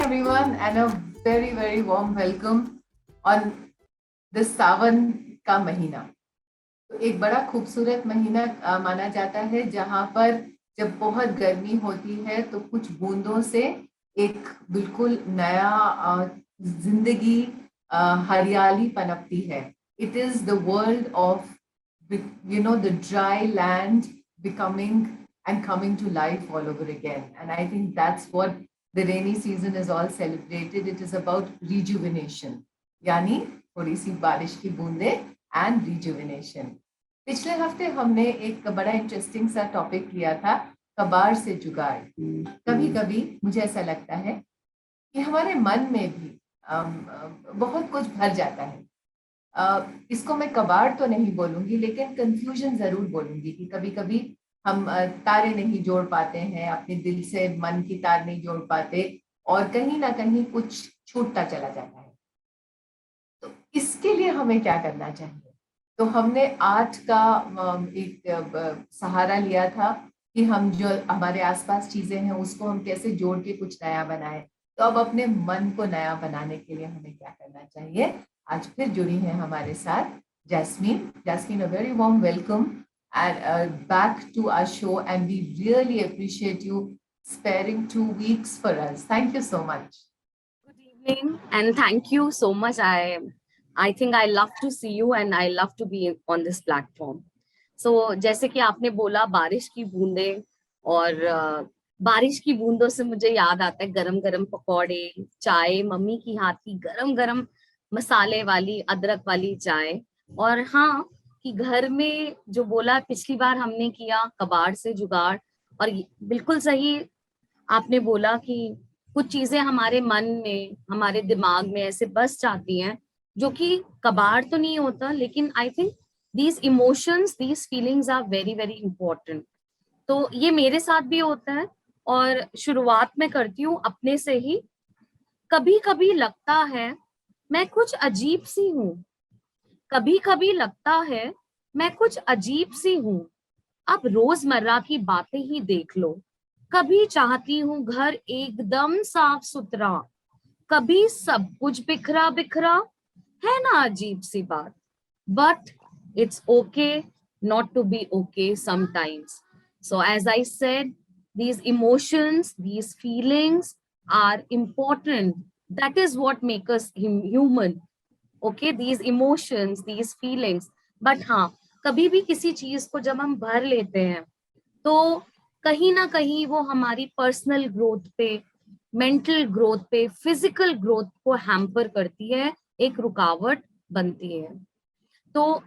everyone, and a very, very warm welcome on this सावन का महीना। तो एक बड़ा खूबसूरत महीना माना जाता है, जहाँ पर जब बहुत गर्मी होती है तो कुछ बूंदों से एक बिल्कुल नया जिंदगी, हरियाली पनपती है। It is the world of, the dry land becoming and coming to life all over again. And I think that's what the rainy season is all celebrated. It is about rejuvenation, यानी थोड़ी सी बारिश की बूंदे and rejuvenation. पिछले हफ्ते हमने एक बड़ा इंटरेस्टिंग सा टॉपिक लिया था, कबाड़ से जुगाड़। कभी कभी मुझे ऐसा लगता है कि हमारे मन में भी बहुत कुछ भर जाता है। इसको मैं कबाड़ तो नहीं बोलूंगी, लेकिन कंफ्यूजन जरूर बोलूंगी कि कभी कभी हम तारे नहीं जोड़ पाते हैं, अपने दिल से मन की तार नहीं जोड़ पाते और कहीं ना कहीं कुछ छूटता चला जाता है। तो इसके लिए हमें क्या करना चाहिए? तो हमने आर्ट का एक सहारा लिया था कि हम जो हमारे आसपास चीजें हैं उसको हम कैसे जोड़ के कुछ नया बनाएं। तो अब अपने मन को नया बनाने के लिए हमें क्या करना चाहिए? आज फिर जुड़ी हैं हमारे साथ jasmine. Jasmine, a very warm welcome and back to our show, and we really appreciate you sparing 2 weeks for us. Thank you so much. Good evening, and thank you so much. I think I love to see you, and I love to be on this platform. So, जैसे कि आपने बोला बारिश की बूंदें, और बारिश की बूंदों से मुझे याद आता है गरम गरम पकौड़े, चाय, मम्मी की हाथ की गरम गरम मसाले वाली अदरक वाली चाय। और हाँ, कि घर में जो बोला पिछली बार हमने किया कबाड़ से जुगाड़, और बिल्कुल सही आपने बोला कि कुछ चीजें हमारे मन में, हमारे दिमाग में ऐसे बस जाती हैं जो कि कबाड़ तो नहीं होता, लेकिन I think these emotions, these feelings are very very important. तो ये मेरे साथ भी होता है, और शुरुआत में करती हूँ अपने से ही। कभी कभी लगता है मैं कुछ अजीब सी हूँ, कभी कभी लगता है मैं कुछ अजीब सी हूँ। अब रोजमर्रा की बातें ही देख लो, कभी चाहती हूँ घर एकदम साफ सुथरा, कभी सब कुछ बिखरा बिखरा। है ना अजीब सी बात? But it's okay not to be okay sometimes. So as I said, these emotions, these feelings are important. That is what makes us human. Okay, these emotions, these feelings. But हाँ, कभी भी किसी चीज को जब हम भर लेते हैं तो कहीं ना कहीं वो हमारी पर्सनल ग्रोथ पे, मेंटल ग्रोथ पे, फिजिकल ग्रोथ को हैम्पर करती है, एक रुकावट बनती है। तो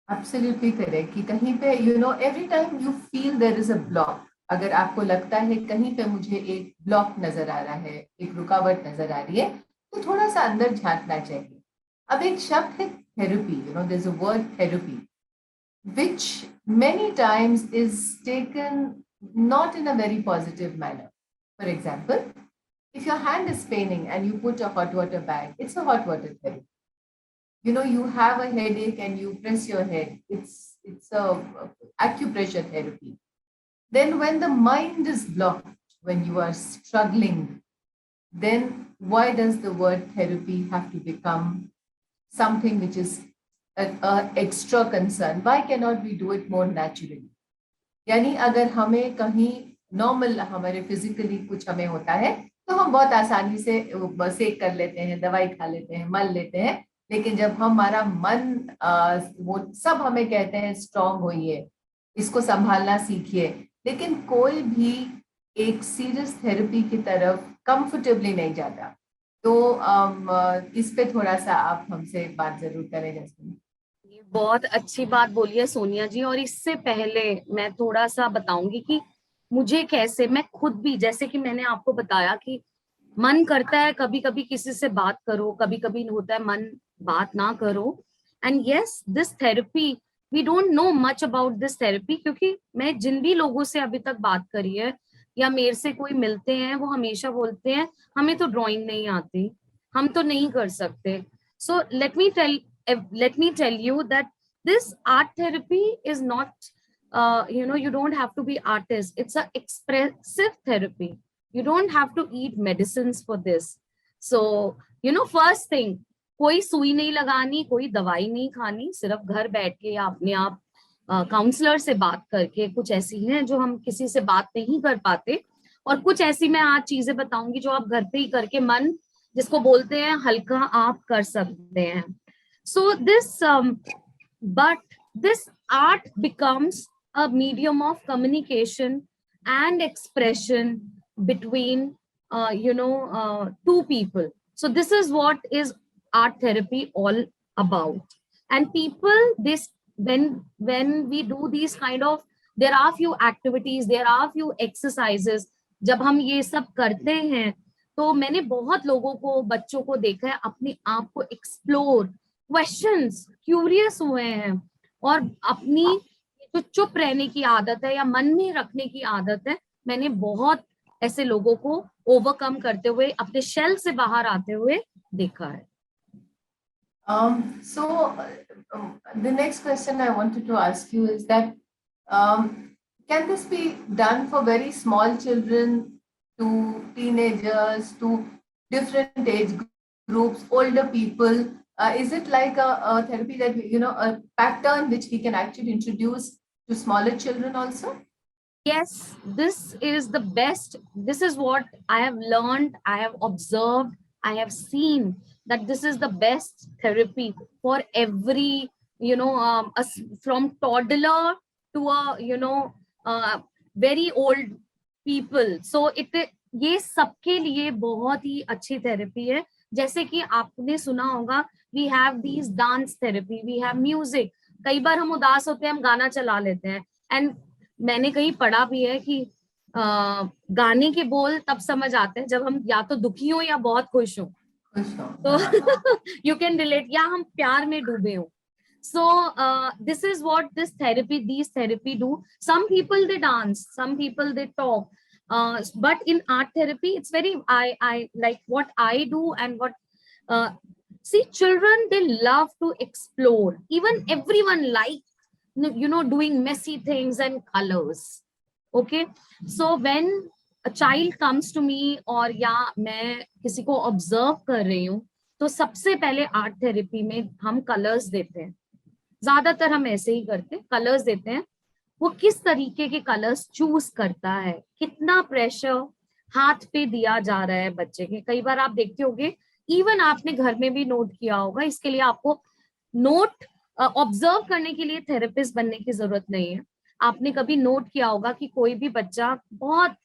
एब्सोल्युटली करेक्ट कि कहीं पे every time you feel there is a block, अगर आपको लगता है कहीं पे मुझे एक ब्लॉक नजर आ रहा है, एक रुकावट नजर आ रही है, तो थोड़ा सा अंदर झांकना चाहिए। अब एक शब्द है therapy, there is a word therapy which many times is taken not in a very positive manner. For example, if your hand is paining and you put a hot water bag, it's a hot water therapy. You have a headache and you press your head, it's a acupressure therapy. Then when the mind is blocked, when you are struggling, then why does the word therapy have to become something which is a extra concern? Why cannot we do it more naturally? यानी अगर हमें कहीं normal हमारे physically कुछ हमें होता है तो हम बहुत आसानी से सेक कर लेते हैं, दवाई खा लेते हैं, मल लेते हैं। लेकिन जब हमारा मन वो सब हमें कहते हैं स्ट्रांग होइए, इसको संभालना सीखिए, लेकिन कोई भी एक सीरियस थेरेपी की तरफ कंफर्टेबली नहीं जाता। तो इस पे थोड़ा सा आप हमसे बात जरूर करें जैसे। ये बहुत अच्छी बात बोली है सोनिया जी, और इससे पहले मैं थोड़ा सा बताऊंगी कि मुझे कैसे, मैं खुद भी, जैसे कि मैंने आपको बताया कि मन करता है कभी कभी किसी से बात करो, कभी कभी होता है मन बात ना करो। And yes, this therapy, we don't know much about this therapy, क्योंकि मैं जिन भी लोगों से अभी तक बात करी है या मेरे से कोई मिलते हैं, वो हमेशा बोलते हैं हमें तो ड्राइंग नहीं आती, हम तो नहीं कर सकते। सो let me tell you that this art therapy is not, you don't have to be artist, it's a expressive therapy. You don't have to eat medicines for this. So, first thing, कोई सुई नहीं लगानी, कोई दवाई नहीं खानी, सिर्फ घर बैठ के या अपने आप काउंसलर से बात करके, कुछ ऐसी हैं जो हम किसी से बात नहीं कर पाते, और कुछ ऐसी मैं आज चीजें बताऊंगी जो आप घर पे ही करके मन, जिसको बोलते हैं, हल्का आप कर सकते हैं. So but this art becomes a medium of communication and expression between, two people. So this is what is art therapy all about. And people, this when we do these kind of, there are few activities, there are few exercises. जब हम ये सब करते हैं, तो मैंने बहुत लोगों को, बच्चों को देखा है अपने आप को एक्सप्लोर, क्वेश्चंस, क्यूरियस हुए हैं, और अपनी जो चुप रहने की आदत है या मन में रखने की आदत है, मैंने बहुत ऐसे लोगों को ओवरकम करते हुए, अपने शेल से बाहर आते हुए देखा है. The next question I wanted to ask you is that can this be done for very small children, to teenagers, to different age groups, older people? Is it like a therapy that, a pattern which we can actually introduce to smaller children also? Yes, this is the best. This is what I have learned, I have observed, I have seen, that this is the best therapy for every, from toddler to a, very old people. So ये सबके लिए बहुत ही अच्छी therapy है. जैसे कि आपने सुना होगा, we have these dance therapy, we have music. कई बार हम उदास होते हैं, हम गाना चला लेते हैं, एंड मैंने कहीं पढ़ा भी है कि गाने के बोल तब समझ आते हैं जब हम या तो दुखी हो या बहुत खुश हो. तो यू कैन रिलेट, या हम प्यार में डूबे हो. So this is what these therapy do. Some people they dance, some people they talk, but in art therapy it's very, I like what I do, and what see, children, they love to explore. Even everyone like, doing messy things and colors. Okay, so when a child comes to me, और या मैं किसी को observe कर रही हूँ, तो सबसे पहले आर्ट थेरेपी में हम कलर्स देते हैं. ज्यादातर हम ऐसे ही करते हैं, कलर्स देते हैं. वो किस तरीके के कलर्स चूज करता है, कितना प्रेशर हाथ पे दिया जा रहा है बच्चे के. कई बार आप देखते होंगे, इवन आपने घर में भी नोट किया होगा, इसके लिए आपको नोट ऑब्जर्व करने के लिए थेरेपिस्ट बनने की जरूरत नहीं है. आपने कभी नोट किया होगा कि कोई भी बच्चा,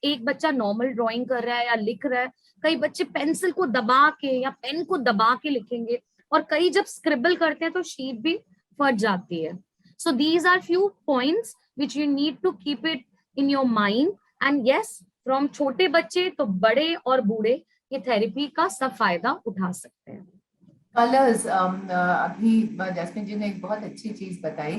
एक बच्चा नॉर्मल ड्राइंग कर रहा है या लिख रहा है, कई बच्चे पेंसिल को दबा के या पेन को दबा के लिखेंगे, और कई जब स्क्रिबल करते हैं तो शीट भी फट जाती है. So these are few points which you need to keep it in your mind. And yes, from छोटे बच्चे तो बड़े और बूढ़े ये थेरेपी का सब फायदा उठा सकते हैं. कलर्स, अभी जैस्मिन जी ने एक बहुत अच्छी चीज बताई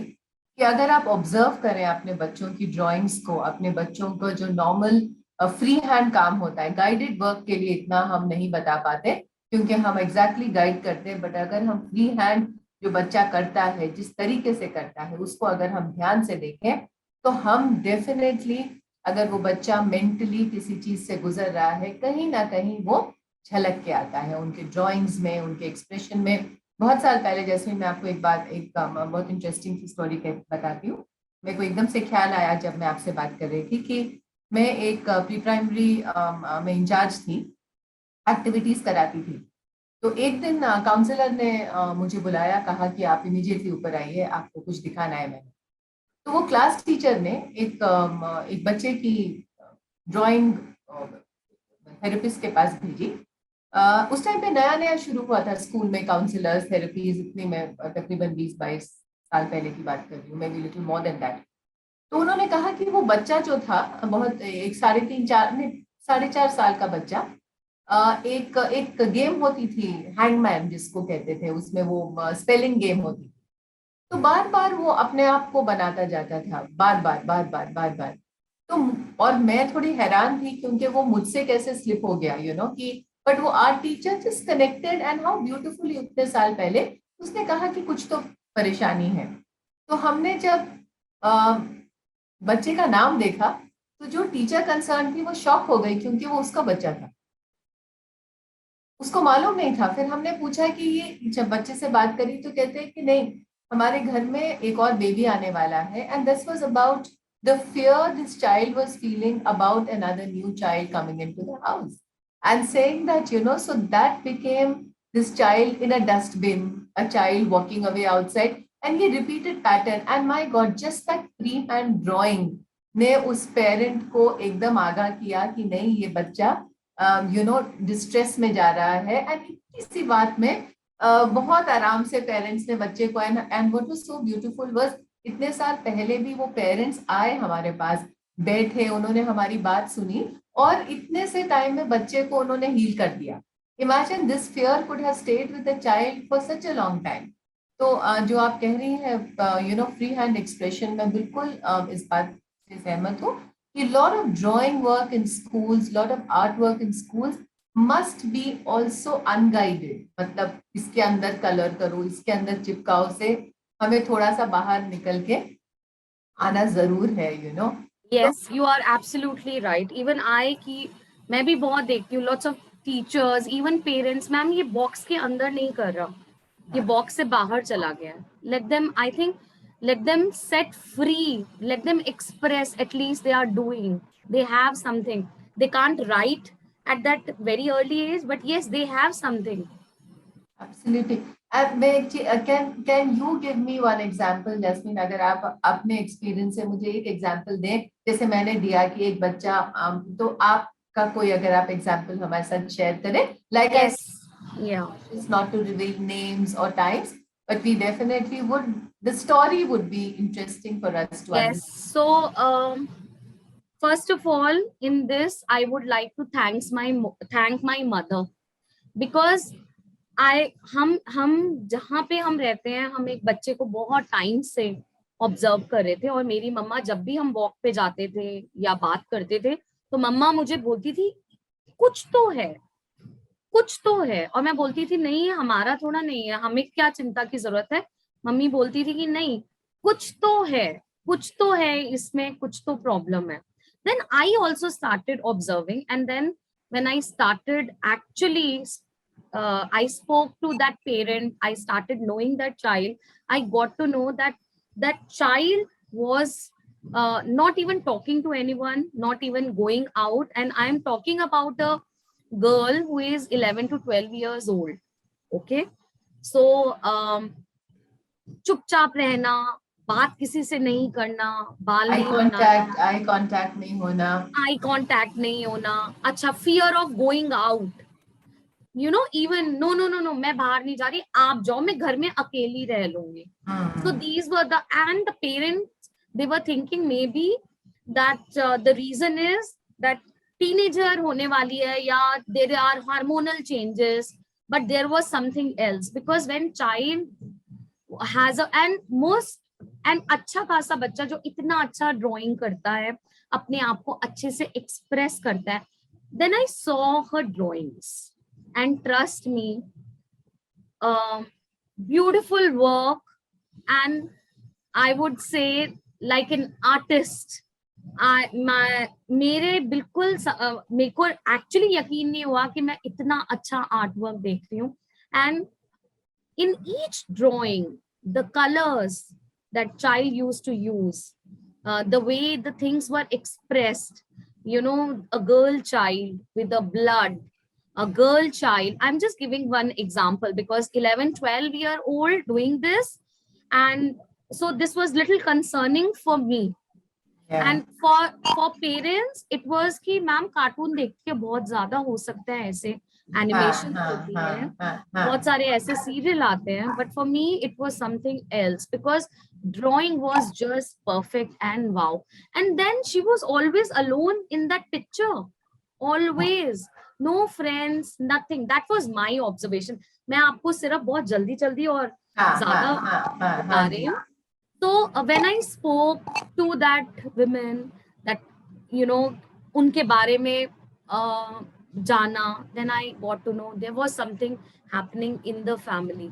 कि अगर आप ऑब्जर्व करें अपने बच्चों की ड्राइंग्स को, अपने बच्चों को जो नॉर्मल फ्री हैंड काम होता है, गाइडेड वर्क के लिए इतना हम नहीं बता पाते क्योंकि हम एग्जैक्टली गाइड करते हैं, बट अगर हम फ्री हैंड जो बच्चा करता है, जिस तरीके से करता है, उसको अगर हम ध्यान से देखें, तो हम डेफिनेटली, अगर वो बच्चा मेंटली किसी चीज से गुजर रहा है, कहीं ना कहीं वो झलक के आता है उनके ड्राइंग्स में, उनके एक्सप्रेशन में. बहुत साल पहले, जैसे मैं आपको एक बहुत इंटरेस्टिंग सी स्टोरी बताती हूँ. मेरे को एकदम से ख्याल आया जब मैं आपसे बात कर रही थी कि मैं एक प्री प्राइमरी में इंचार्ज थी, एक्टिविटीज कराती थी. तो एक दिन काउंसलर ने मुझे बुलाया, कहा कि आप इमीडिएटली ऊपर आइए, आपको कुछ दिखाना है मैंने. तो वो क्लास टीचर ने एक बच्चे की ड्राइंग थेरेपिस्ट के पास भेजी. उस टाइम पे नया नया शुरू हुआ था स्कूल में काउंसलर्स, थेरेपीज, इतनी मैं तकरीबन 20-22 साल पहले की बात कर रही हूँ, may be little more than that. तो उन्होंने कहा कि वो बच्चा जो था, बहुत एक 3.5-4 साल का बच्चा, एक गेम होती थी हैंगमैन जिसको कहते थे, उसमें वो स्पेलिंग गेम होती थी. तो बार बार वो अपने आप को बनाता जाता था, बार बार बार बार बार बार. तो और मैं थोड़ी हैरान थी क्योंकि वो मुझसे कैसे स्लिप हो गया, कि बट वो art teacher just connected, and how beautifully उतने साल पहले उसने कहा कि कुछ तो परेशानी है. तो हमने जब बच्चे का नाम देखा, तो जो टीचर कंसर्न थी वो शॉक हो गई क्योंकि वो उसका बच्चा था, उसको मालूम नहीं था। फिर हमने पूछा कि ये, जब बच्चे से बात करी तो कहते हैं कि नहीं, हमारे घर में एक और बेबी आने वाला है, and this was about the fear this child was feeling about another new child coming into the house, and saying that so that became this child in a dustbin, a child walking away outside, and ये repeated pattern, and my god, just that free hand drawing ने उस parent को एकदम आगाह किया कि नहीं, ये बच्चा डिस्ट्रेस में जा रहा है। एंड किसी बात में बहुत आराम से पेरेंट्स ने बच्चे को, and what was so beautiful was, इतने साल पहले भी वो पेरेंट्स आए हमारे पास, बैठे, उन्होंने हमारी बात सुनी, और इतने से टाइम में बच्चे को उन्होंने हील कर दिया। Imagine this fear could have stayed with the child for such a long time. तो जो आप कह रही हैं फ्री हैंड एक्सप्रेशन, मैं बिल्कुल इस बात से सहमत हूँ कि lot of drawing work in schools, lot of artwork in schools must be also unguided, मतलब इसके अंदर कलर करो, इसके अंदर चिपकाओ से हमें थोड़ा सा बाहर निकल के आना जरूर है। तो Yes, you are absolutely right. Even I कि मैं भी बहुत देखती हूँ lots of teachers, even parents, ma'am ये बॉक्स के अंदर नहीं कर रहा, ये बॉक्स से बाहर चला गया है. Let them, I think, let them set free, let them express, at least they are doing, they have something. They can't write at that very early age, but yes, they have something. Absolutely. मैं एक चीज, can you give me one example Jasmine, अगर आप अपने experience से मुझे एक example दें, जैसे मैंने दिया कि एक बच्चा, तो आपका कोई अगर आप एग्जांपल हमारे साथ शेयर करें, like I Yes, yeah. is not to reveal names or times, but we definitely would, the story would be interesting for us to Yes. understand. So, first of all, in this, I would like to thank my mother, because हम जहाँ पे हम रहते हैं, हम एक बच्चे को बहुत टाइम से ऑब्जर्व कर रहे थे, और मेरी मम्मा जब भी हम वॉक पे जाते थे या बात करते थे, तो मम्मा मुझे बोलती थी कुछ तो है, कुछ तो है, और मैं बोलती थी नहीं, हमारा थोड़ा नहीं है, हमें क्या चिंता की जरूरत है. मम्मी बोलती थी कि नहीं, कुछ तो है, कुछ तो है इसमें, कुछ तो प्रॉब्लम है. Then I also started observing, and then when I started actually, I spoke to that parent, I started knowing that child, I got to know that that child was not even talking to anyone, not even going out, and I am talking about a girl who is 11 to 12 years old. Okay. So चुपचाप रहना, बात किसी से नहीं करना, बाल नहीं बनाना, eye contact नहीं होना, आई कांटेक्ट नहीं होना, अच्छा, fear of going out, even no no no no, मैं बाहर नहीं जा रही, आप जाओ, मैं घर में अकेली रह लूंगी. So these were and the parents, they were thinking maybe that the reason is that teenager होने वाली है, या there are hormonal changes, but there was something else, because when child has a and अच्छा खासा बच्चा जो इतना अच्छा ड्राइंग करता है, अपने आप को अच्छे से एक्सप्रेस करता है, then I saw her drawings, and trust me, beautiful work, and I would say like an artist. मेरे बिल्कुल मेरे को एक्चुअली यकीन नहीं हुआ कि मैं इतना अच्छा आर्ट वर्क देख रही हूँ. And in each drawing, the colors that child used to use, the way the things were expressed, a girl child with the blood, a girl child, I'm just giving one example because 11-12-year-old doing this, and so this was little concerning for me. yeah. And for parents it was कि ma'am cartoon देख के बहुत ज्यादा हो सकता है, ऐसे animation होती है, बहुत सारे ऐसे सीरियल आते हैं, but for me it was something else, because drawing was just perfect and wow. And then she was always alone in that picture, always, no friends, nothing. That was my observation. मैं आपको सिर्फ बहुत जल्दी जल्दी और ज्यादा बता रही हूँ. So when I spoke to that women, that उनके बारे में जाना, then I got to know there was something happening in the family.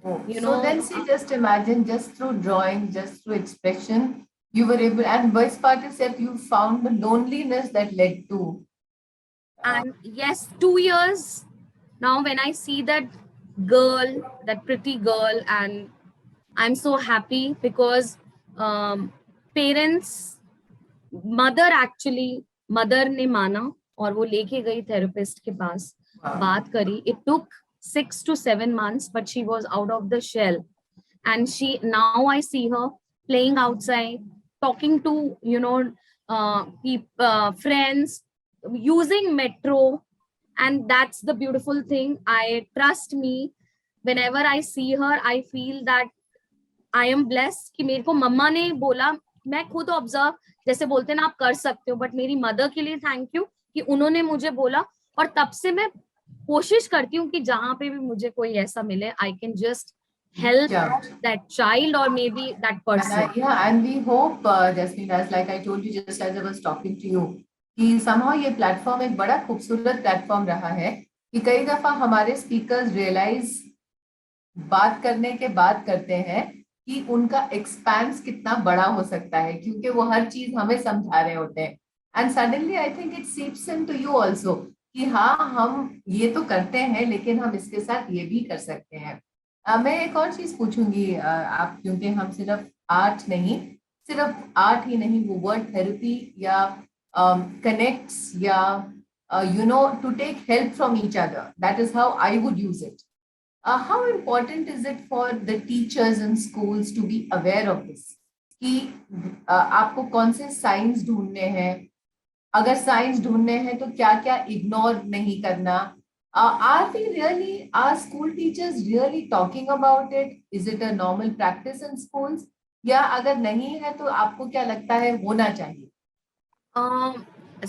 So then see, just imagine, just through drawing, just through expression, You were able, and best part is that you found the loneliness that led to. And yes, 2 years now, when I see that girl, that pretty girl, and I'm so happy because um, parents, mother actually, mother ने माना और वो लेके गई therapist के पास, Wow. बात करी. It took 6 to 7 months, but she was out of the shell. And she, now I see her playing outside, talking to, friends, using metro. And that's the beautiful thing. I trust me, whenever I see her, I feel that I am blessed कि मेरे को मम्मा ने बोला. मैं खुद observe, जैसे बोलते हैं ना आप कर सकते हो, बट मेरी मदर के लिए थैंक यू कि उन्होंने मुझे बोला. और तब से मैं कोशिश करती हूँ कि जहां पे भी मुझे कोई ऐसा मिले, I can just help Yeah. that child or maybe that person. And we hope, Jasmine, as like I told you just as I was talking to you, कि somehow ये प्लेटफॉर्म एक बड़ा खूबसूरत प्लेटफॉर्म रहा है कि कई दफा हमारे स्पीकर्स रियलाइज बात करने के बाद करते हैं कि उनका एक्सपेंस कितना बड़ा हो सकता है, क्योंकि वो हर चीज हमें समझा रहे होते हैं. And suddenly I think it seeps into you also कि हाँ, हम ये तो करते हैं लेकिन हम इसके साथ ये भी कर सकते हैं. मैं एक और चीज पूछूंगी, आप, क्योंकि हम सिर्फ आर्ट नहीं, सिर्फ आर्ट ही नहीं, वो वर्ड थेरेपी या कनेक्ट्स या to take help from each other, that is how I would use it. How important is it for the teachers in schools to be aware of this? कि आपको कौन से science ढूंढने हैं, अगर science ढूंढने हैं तो क्या क्या इग्नोर नहीं करना. Are school teachers really talking about it? Is it a normal practice in schools? या अगर नहीं है तो आपको क्या लगता है होना चाहिए?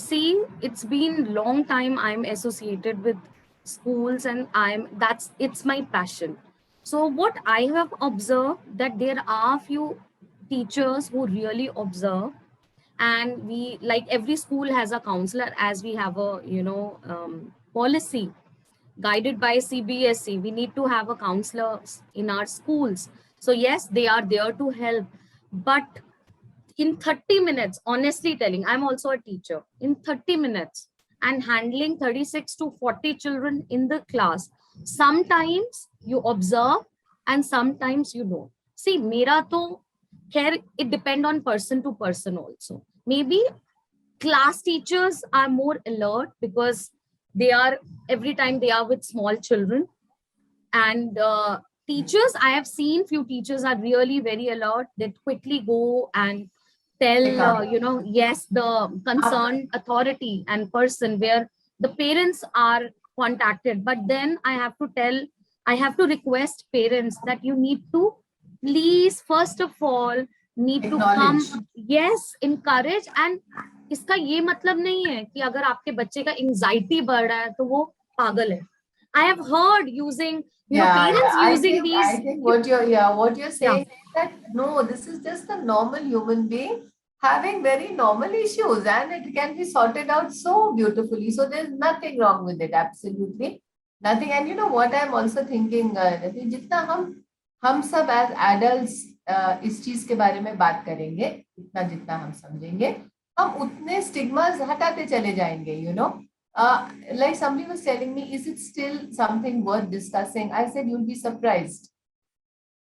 See, it's been long time I'm associated with schools, and it's my passion. So what I have observed, that there are few teachers who really observe. And we, like, every school has a counselor, as we have a policy guided by CBSE. We need to have a counselor in our schools. So yes, they are there to help, but in 30 minutes, honestly telling, I'm also a teacher, in 30 minutes and handling 36 to 40 children in the class, sometimes you observe and sometimes you don't. See, mera to khair, it depend on person to person also. Maybe class teachers are more alert because they are, every time they are with small children. And teachers, I have seen few teachers are really very alert. They quickly go and tell, yes, the concerned authority and person where the parents are contacted. But then I have to tell, I have to request parents that you need to please, first of all, need to come, yes, encourage. And इसका ये मतलब नहीं है कि अगर आपके बच्चे का एंजाइटी बढ़ रहा है तो वो पागल है. I have heard using, parents using these. I think what you're saying is that no, this is just a normal human being having very normal issues, and it can be sorted out so beautifully. So there's nothing wrong with it, absolutely nothing. And you know what I'm also thinking, जितना हम सब as adults इस चीज के बारे में बात करेंगे, इतना जितना हम समझेंगे, हम उतने स्टिग्मास हटाते चले जाएंगे. Like somebody was telling me, is it still something worth discussing? I said, you'll be surprised.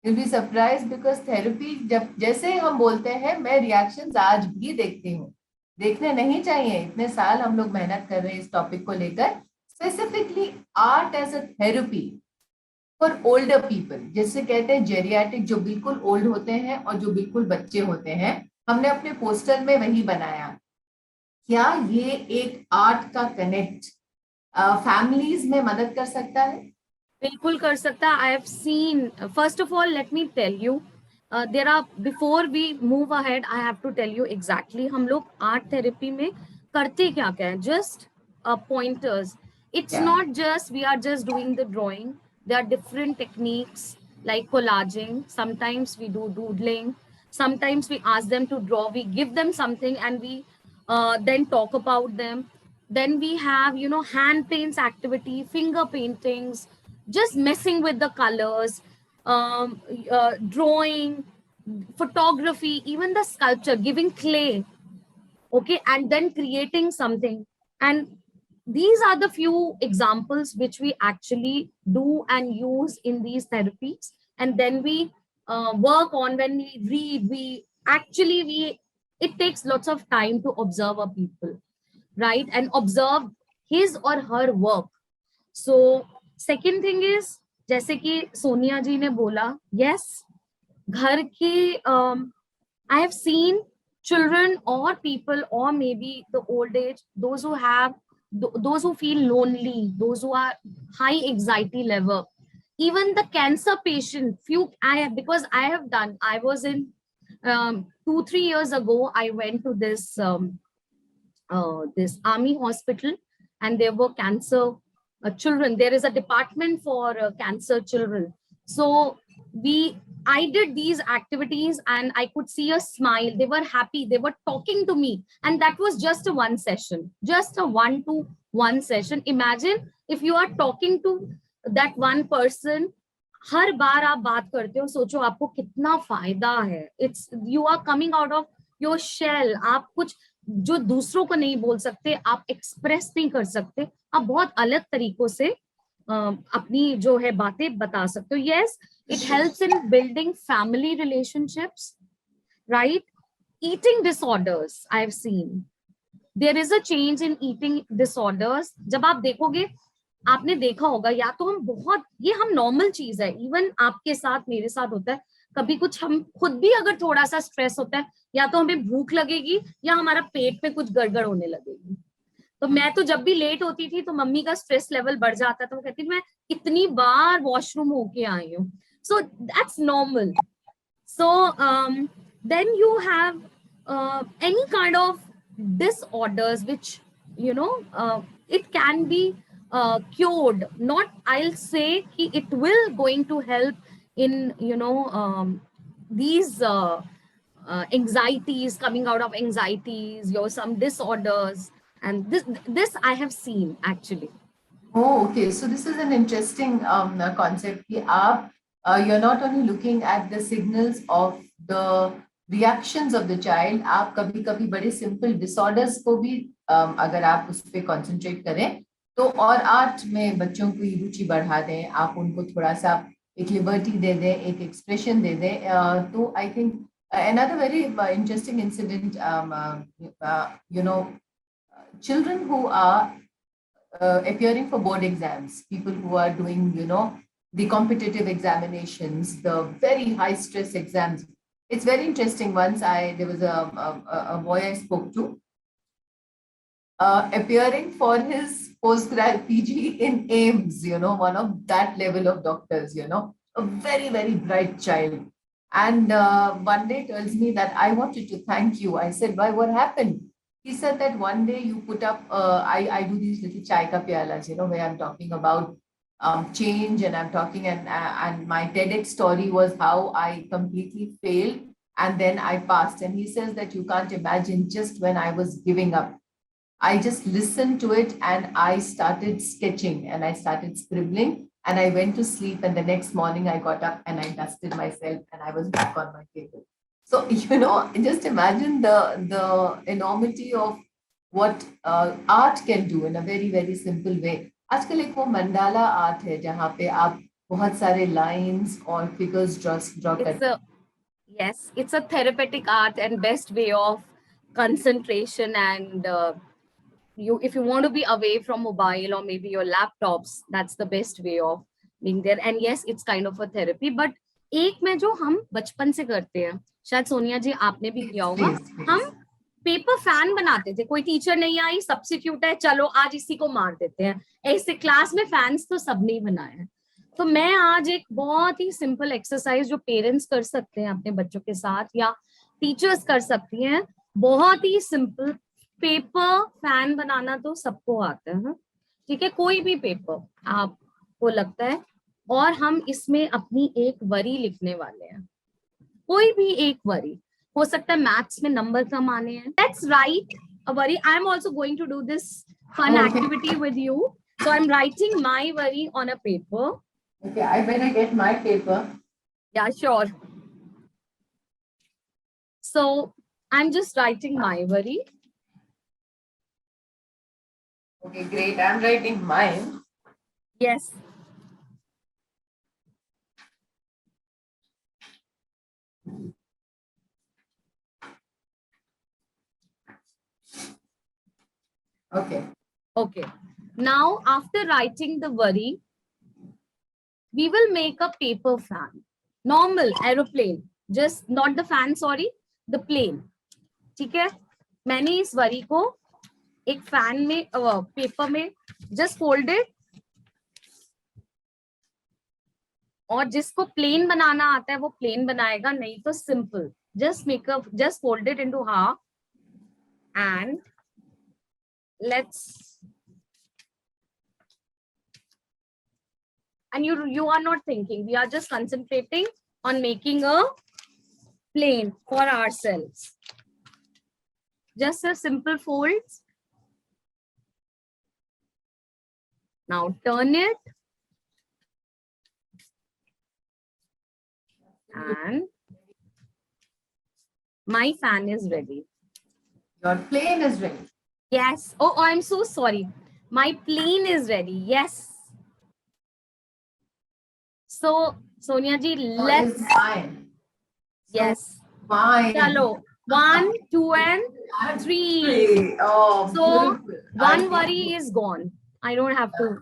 You'll be surprised because therapy, जब जैसे हम बोलते हैं, मैं reactions आज भी देखती हूँ. देखने नहीं चाहिए, इतने साल हम लोग मेहनत कर रहे हैं इस टॉपिक को लेकर. Specifically art as a therapy for older people, जैसे कहते हैं जेरियाटिक, जो बिल्कुल ओल्ड होते हैं और जो बिल्कुल बच्चे होते हैं. हमने अपने पोस्टर में वही बनाया. क्या ये एक आर्ट का कनेक्ट फैमिलीज में मदद कर सकता है? बिल्कुल कर सकता है. I have seen, first of all let me tell you, there are, before we move ahead, I have to tell you exactly हम लोग आर्ट थेरेपी में करते क्या क्या है. Just pointers. It's not just we are just doing the drawing. There are different techniques like collaging. Sometimes we do doodling. Sometimes we ask them to draw. We give them something and we then talk about them. Then we have, hand paints activity, finger paintings, just messing with the colors, drawing. photography, even the sculpture, giving clay, okay, and then creating something. And these are the few examples which we actually do and use in these therapies. And then we work on, when we read, we actually, it takes lots of time to observe a people, right, and observe his or her work. So second thing is, जैसे कि सोनिया जी ने बोला, yes, घर के I have seen children or people, or maybe the old age, those who have, those who feel lonely, those who are high anxiety level, even the cancer patient. Few I have, because I have done. I was in 2-3 years ago. I went to this army hospital, and there were cancer children. There is a department for cancer children. So we I did these activities, and I could see a smile. They were happy, they were talking to me, and that was just a one session, just a 1-to-1 session. Imagine if you are talking to that one person, हर बार आप बात करते हो, सोचो आपको कितना फायदा है. It's, you are coming out of your shell. आप कुछ जो दूसरों को नहीं बोल सकते, आप एक्सप्रेस नहीं कर सकते, आप बहुत अलग तरीकों से अपनी जो है बातें बता सकते हो. Yes, it helps in building family relationships, right. Eating disorders, I have seen there is a change in eating disorders. जब आप देखोगे, आपने देखा होगा, या तो हम बहुत, ये हम नॉर्मल चीज है, इवन आपके साथ मेरे साथ होता है कभी कुछ, हम खुद भी अगर थोड़ा सा स्ट्रेस होता है, या तो हमें भूख लगेगी या हमारा पेट में कुछ गड़बड़ होने लगेगी. तो मैं तो जब भी लेट होती थी तो मम्मी का स्ट्रेस लेवल बढ़ जाता, तो वो कहती मैं इतनी बार वॉशरूम होके आई हूँ. So that's normal. So then you have any kind of disorders which, you know, it can be cured. Not, I'll say it will going to help in, you know, these anxieties, coming out of anxieties, your some disorders. And this I have seen actually. Oh, okay. So this is an interesting concept. कि आप, you're not only looking at the signals of the reactions of the child, आप कभी कभी बड़े simple disorders को भी अगर आप उस पे concentrate करें, तो और आर्ट में बच्चों की रुचि बढ़ा दें, आप उनको थोड़ा सा एक लिबर्टी दे दें, एक एक्सप्रेशन दे दें, तो I think another very interesting incident, you know, children who are appearing for board exams, people who are doing, you know, the competitive examinations, the very high stress exams. It's very interesting. Once there was a boy I spoke to, appearing for his postgrad PG in AIMS, you know, one of that level of doctors, you know, a very, very bright child. And one day tells me that I wanted to thank you. I said, why, what happened? He said that one day you put up, I do these little chai ka pyalas, you know, where I'm talking about change, and I'm talking, and my TEDx story was how I completely failed and then I passed. And he says that you can't imagine, just when I was giving up, I just listened to it and I started sketching and I started scribbling and I went to sleep. And the next morning I got up and I dusted myself and I was back on my table. So, you know, just imagine the enormity of what art can do in a very, very simple way. आजकल एक वो mandala art है जहाँ पे आप बहुत सारे lines और फिगर्स ड्रॉ करते. Yes, it's a therapeutic art and best way of concentration. And if you want to be away from mobile or maybe your laptops, that's the best way of being there. And yes, it's kind of a therapy. But एक में जो हम बचपन से करते हैं, शायद सोनिया जी आपने भी किया होगा, हम पेपर फैन बनाते थे. कोई टीचर नहीं आई, सब्स्टिट्यूट है, चलो आज इसी को मार देते हैं. ऐसे क्लास में फैंस तो सबने ही बनाए हैं. तो मैं आज एक बहुत ही सिंपल एक्सरसाइज जो पेरेंट्स कर सकते हैं अपने बच्चों के साथ, या टीचर्स कर सकती हैं, बहुत ही सिंपल. पेपर फैन बनाना तो सबको आता है, ठीक है, कोई भी पेपर आपको लगता है, और हम इसमें अपनी एक वरी लिखने वाले हैं. कोई भी एक वरी हो सकता है. मैथ्स में नंबर कम आने हैं, let's write a worry. I am also going to do this fun activity with you. So I am writing my worry on a paper. Okay, I better get my paper. Yeah, sure. So I'm just writing my worry. Okay, great. I'm writing mine. Yes. Okay. Okay. Now, after writing the worry, we will make a paper fan. Normal aeroplane. Just not the fan, sorry, the plane. ठीक है? मैंने इस worry को एक fan में paper में just fold it. और जिसको प्लेन बनाना आता है वो प्लेन बनाएगा, नहीं तो simple. Just fold it into half and let's. And you are not thinking, we are just concentrating on making a plane for ourselves. Just a simple folds. Now turn it and my fan is ready. Your plane is ready. Yes. Oh, I'm so sorry. My plane is ready. Yes. So Sonia ji, let's. Fine. Yes. Fine. Chalo. 1, 2, and 3. Oh, so beautiful. one worry is gone. I don't have to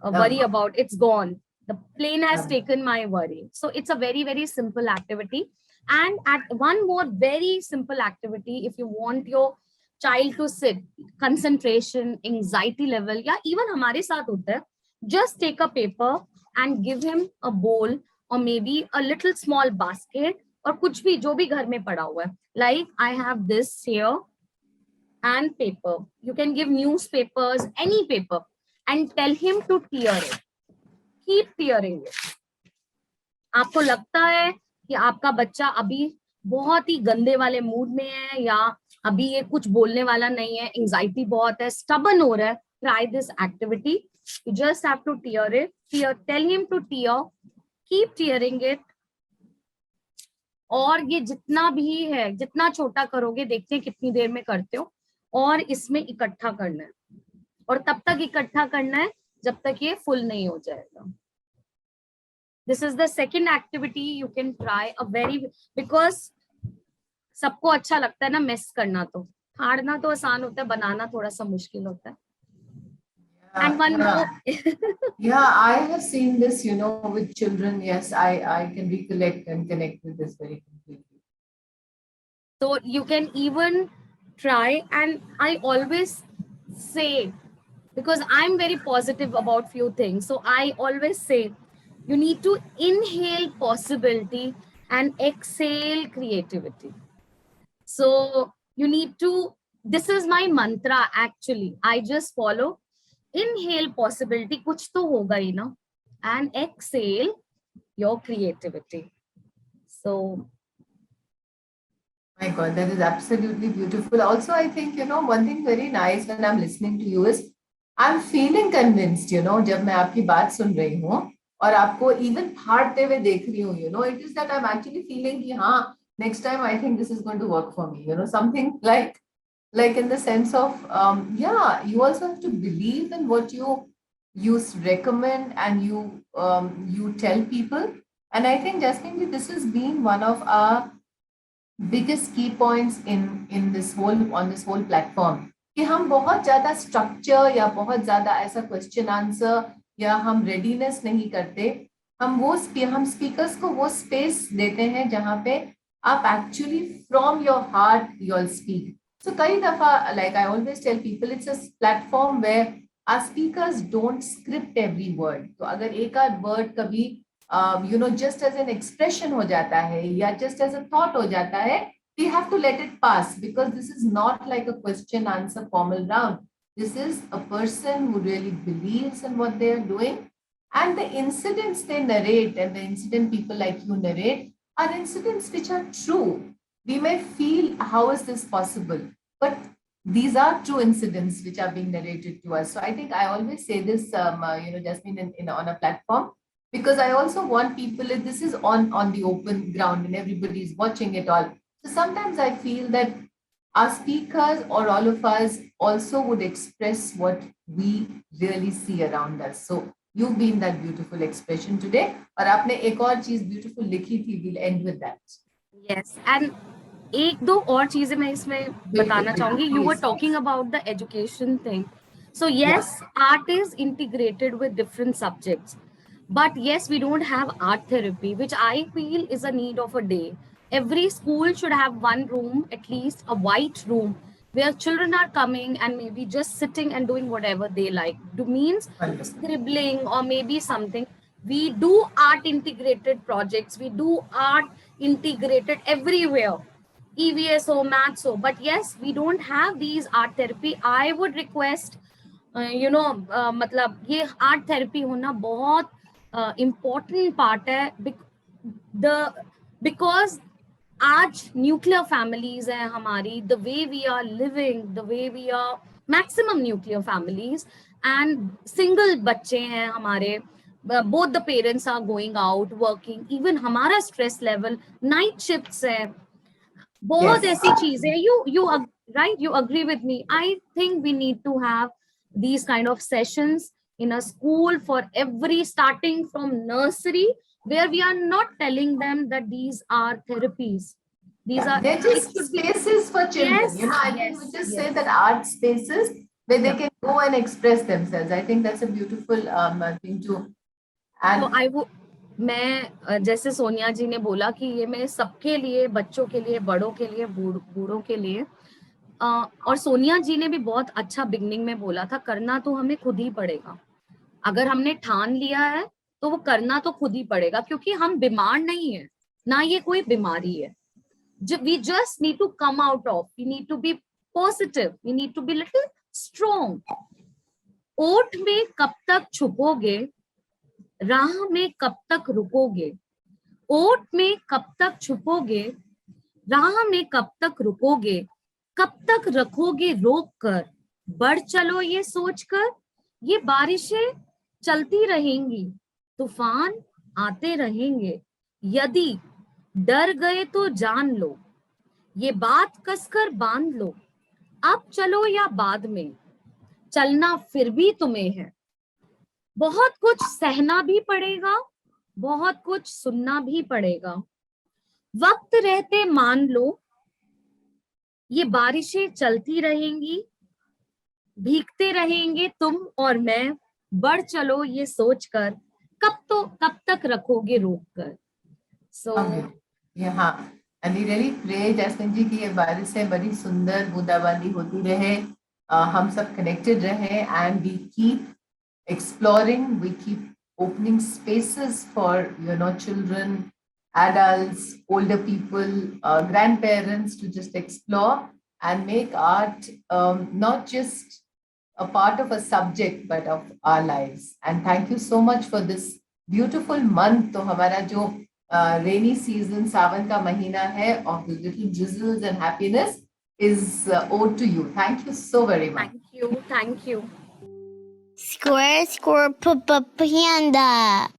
worry about it's gone. The plane has taken my worry. So it's a very, very simple activity. And at one more very simple activity, if you want your child to sit, concentration, anxiety level, या even हमारे साथ होता है, just take a paper and give him a bowl or maybe a little small basket और कुछ भी जो भी घर में पड़ा हुआ है. Like I have this here and paper. You can give newspapers, any paper, and tell him to tear it. Keep tearing it. आपको लगता है कि आपका बच्चा अभी बहुत ही गंदे वाले मूड में है या अभी ये कुछ बोलने वाला नहीं है, एंजाइटी बहुत है, स्टबर्न हो रहा है, try this activity. You just have to tear it. Tell him to tear. Keep tearing it. और ये जितना भी है, जितना छोटा करोगे, देखते हैं कितनी देर में करते हो. और इसमें इकट्ठा करना है और तब तक इकट्ठा करना है जब तक ये फुल नहीं हो जाएगा. This is the second activity you can try a very, because सबको अच्छा लगता है ना मेस करना, तो फाड़ना तो आसान होता है, बनाना थोड़ा सा मुश्किल होता है. And one more. Yeah, I have seen this, with children. Yes, I can recollect and connect with this very completely. So you can even try, and I always say, because I'm very positive about few things, so I always say you need to inhale possibility and exhale creativity. So you need to, this is my mantra actually, I just follow. Inhale possibility, kuch to hoga hi na, and exhale your creativity. So my God, that is absolutely beautiful. Also, I think, one thing very nice when I'm listening to you is I'm feeling convinced, जब मैं आपकी बात सुन रही हूँ और आपको even फाड़ते हुए देख रही हूँ, it is that I'm actually feeling कि हाँ, next time I think this is going to work for me, something like in the sense of, yeah, you also have to believe in what you recommend and you tell people. And I think, Jasmine, this has been one of our biggest key points in this whole platform कि हम बहुत ज्यादा structure या बहुत ज्यादा ऐसा question answer या हम रेडीनेस नहीं करते. हम स्पीकर्स को वो स्पेस देते हैं जहां पे आप actually from your heart you'll speak. So कई दफा, like I always tell people, it's a platform where our speakers don't script every word. तो अगर एक आध वर्ड कभी just as an expression हो जाता है या just as a thought हो जाता है, we have to let it pass, because this is not like a question answer formal round. This is a person who really believes in what they are doing, and the incidents they narrate and the incident people like you narrate are incidents which are true. We may feel, how is this possible? But these are true incidents which are being narrated to us. So I think I always say this, Jasmine, on a platform, because I also want people, if this is on the open ground and everybody is watching it all. So sometimes I feel that our speakers or all of us also would express what we really see around us. So you've been that beautiful expression today. और आपने एक और चीज beautiful लिखी थी. We'll end with that. Yes, and एक दो और चीजें मैं इसमें बताना चाहूंगी. You were talking about the education thing. So yes, art is integrated with different subjects. But yes, we don't have art therapy, which I feel is a need of a day. Every school should have one room, at least a white room, where children are coming and maybe just sitting and doing whatever they like. Do means Wonderful. scribbling or maybe something. We do art integrated projects. We do art integrated everywhere. EVSO, maths, but yes, we don't have these art therapy. I would request, मतलब ये art therapy होना बहुत important part है because आज nuclear families हैं हमारी, the way we are living, the way we are maximum nuclear families and single बच्चे हैं हमारे, both the parents are going out working, even हमारा स्ट्रेस लेवल, नाइट शिफ्ट्स है, बहुत ऐसी चीजें. you right, you agree with me. I think we need to have these kind of sessions in a school for every, starting from nursery, where we are not telling them that these are therapies. They're just spaces for children. Yes, I think we just say that art spaces where they can go and express themselves. I think that's a beautiful thing to. And so मैं जैसे सोनिया जी ने बोला कि ये मैं सबके लिए, बच्चों के लिए, बड़ों के लिए, बूढ़ों के लिए, और सोनिया जी ने भी बहुत अच्छा बिगनिंग में बोला था, करना तो हमें खुद ही पड़ेगा. अगर हमने ठान लिया है तो वो करना तो खुद ही पड़ेगा, क्योंकि हम बीमार नहीं है, ना ये कोई बीमारी है. We just need to come out of, we need to be positive, we need to be little strong. ओट में कब तक छुपोगे, राह में कब तक रुकोगे. ओट में कब तक छुपोगे, राह में कब तक रुकोगे, कब तक रखोगे रोक कर, बढ़ चलो ये सोचकर. ये बारिशें चलती रहेंगी, तूफान आते रहेंगे, यदि डर गए तो जान लो, ये बात कसकर बांध लो. अब चलो या बाद में, चलना फिर भी तुम्हें है. बहुत कुछ सहना भी पड़ेगा, बहुत कुछ सुनना भी पड़ेगा. वक्त रहते मान लो, ये बारिशें चलती रहेंगी, भीगते रहेंगे तुम और मैं, बढ़ चलो ये सोचकर, कब तक रखोगे रोक कर. हाँ, and we really pray Jasmine ji की ये बारिशें बड़ी सुंदर बूंदाबांदी होती रहे, हम सब connected रहे, and we keep exploring, we keep opening spaces for children, adults, older people, grandparents to just explore and make art not just a part of a subject but of our lives. And thank you so much for this beautiful month. तो हमारा जो rainy season, सावन का महीना है, of the little drizzles and happiness is owed to you. Thank you so very much. Thank you. Square, square, panda.